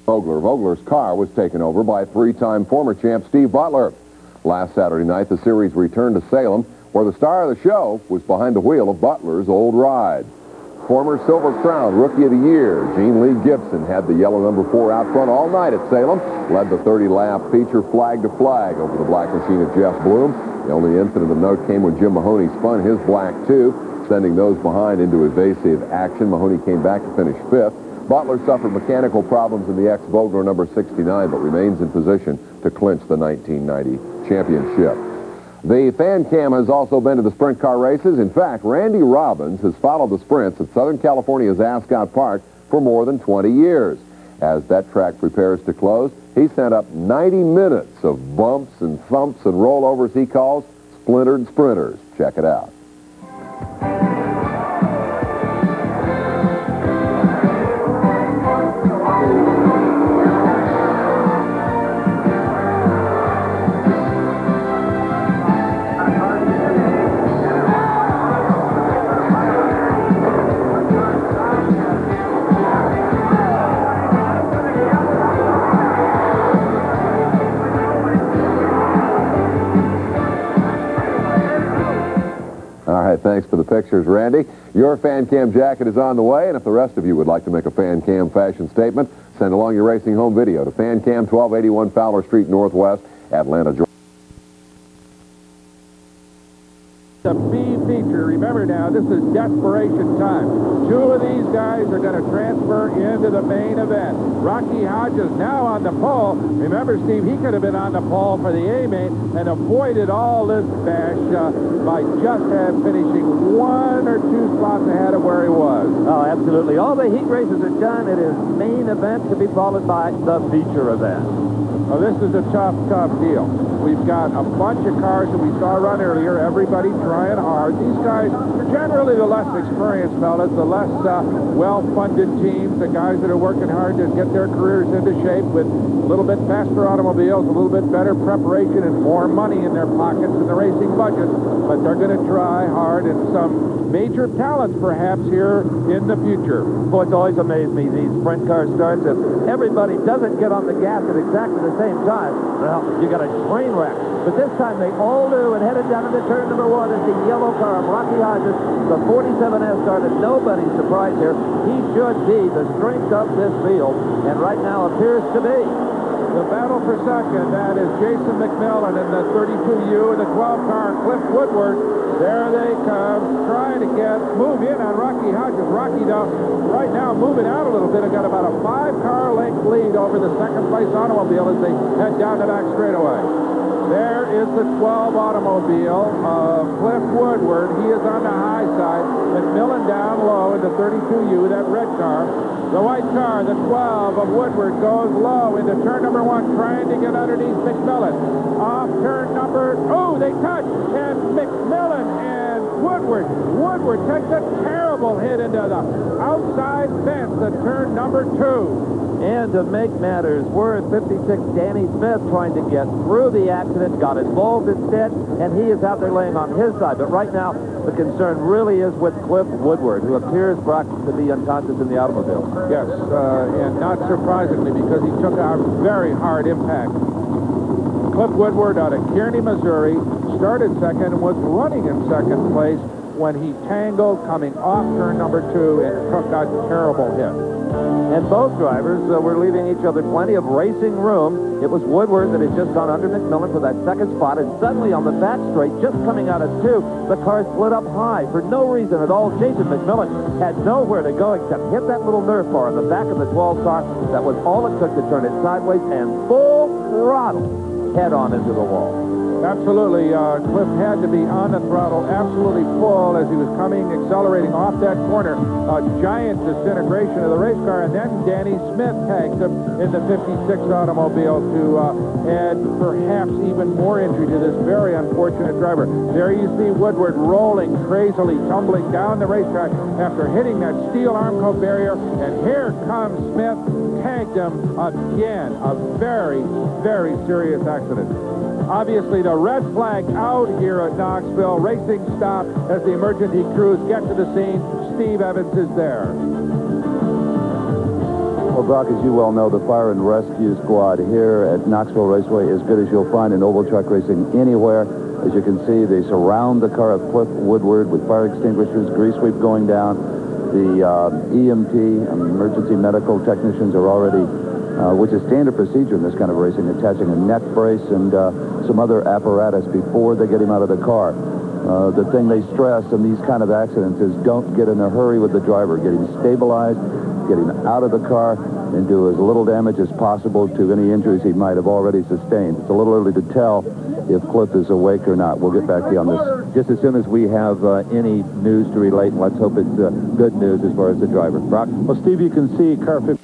Vogler's car was taken over by three-time former champ Steve Butler. Last Saturday night, the series returned to Salem, where the star of the show was behind the wheel of Butler's old ride. Former Silver Crown Rookie of the Year, Gene Lee Gibson, had the yellow number 4 out front all night at Salem, led the 30-lap feature flag to flag over the black machine of Jeff Bloom. The only incident of note came when Jim Mahoney spun his black 2, sending those behind into evasive action. Mahoney came back to finish 5th. Butler suffered mechanical problems in the ex-Vogler number 69, but remains in position to clinch the 1990 championship. The fan cam has also been to the sprint car races. In fact, Randy Robbins has followed the sprints at Southern California's Ascot Park for more than 20 years. As that track prepares to close, he sent up 90 minutes of bumps and thumps and rollovers he calls splintered sprinters. Check it out. Thanks for the pictures, Randy. Your fan cam jacket is on the way, and if the rest of you would like to make a fan cam fashion statement, send along your racing home video to fan cam 1281 Fowler Street Northwest, Atlanta, Georgia. The B feature. Remember now, this is desperation time. Two of these guys are going to transfer into the main event. Rocky Hodges now on the pole. Remember, Steve, he could have been on the pole for the A-main and avoided all this bash by just finishing 1 or 2 spots ahead of where he was. Oh, absolutely. All the heat races are done. It is main event to be followed by the feature event. Well, this is a tough deal. We've got a bunch of cars that we saw run earlier, everybody trying hard. These guys, generally the less experienced fellas, the less well-funded teams, the guys that are working hard to get their careers into shape with a little bit faster automobiles, a little bit better preparation, and more money in their pockets in the racing budget. But they're going to try hard, and some major talents perhaps here in the future. Boy, it's always amazed me, these sprint car starts. If everybody doesn't get on the gas at exactly the same time, well, you got a train wreck. But this time they all do, and headed down into turn number 1 is the yellow car of Rocky Hodges, the 47S started. Nobody's surprised here. He should be the strength of this field, and right now appears to be. The battle for second, that is Jason McMillan in the 32U and the 12 car, Cliff Woodward. There they come, trying to move in on Rocky Hodges. Rocky, though, right now moving out a little bit. They've got about a 5-car length lead over the second-place automobile as they head down the back straightaway. There is the 12 automobile of Cliff Woodward. He is on the high side. McMillan down low in the 32U, that red car. The white car, the 12 of Woodward, goes low into turn number 1, trying to get underneath McMillan. Off turn number, they touch, and McMillan and Woodward. Woodward takes a terrible hit into the outside fence at turn number 2. And to make matters worse, 56 Danny Smith trying to get through the accident, got involved instead, and he is out there laying on his side. But right now, the concern really is with Cliff Woodward, who appears, Brock, to be unconscious in the automobile. Yes, and not surprisingly, because he took a very hard impact. Cliff Woodward out of Kearney, Missouri, started second and was running in second place when he tangled coming off turn number 2 and took a terrible hit. And both drivers were leaving each other plenty of racing room. It was Woodward that had just gone under McMillan for that second spot, and suddenly on the back straight, just coming out of 2, the car split up high for no reason at all. Jason McMillan had nowhere to go except hit that little Nerf bar on the back of the 12 car. That was all it took to turn it sideways and full throttle head on into the wall. Absolutely. Cliff had to be on the throttle absolutely full as he was accelerating off that corner. A giant disintegration of the race car, and then Danny Smith tagged him in the 56 automobile to add perhaps even more injury to this very unfortunate driver. There you see Woodward rolling crazily, tumbling down the racetrack after hitting that steel arm coat barrier, and here comes Smith, tagged him again. A very, very serious accident. Obviously, the red flag out here at Knoxville. Racing stop as the emergency crews get to the scene. Steve Evans is there. Well, Brock, as you well know, the fire and rescue squad here at Knoxville Raceway is good as you'll find in oval truck racing anywhere. As you can see, they surround the car of Cliff Woodward with fire extinguishers, grease sweep going down. The EMT, emergency medical technicians, are already, which is standard procedure in this kind of racing, attaching a neck brace and some other apparatus before they get him out of the car. The thing they stress in these kind of accidents is don't get in a hurry with the driver. Get him stabilized, get him out of the car, and do as little damage as possible to any injuries he might have already sustained. It's a little early to tell if Cliff is awake or not. We'll get back to you on this just as soon as we have any news to relate, and let's hope it's good news as far as the driver. Brock? Well, Steve, you can see car 50.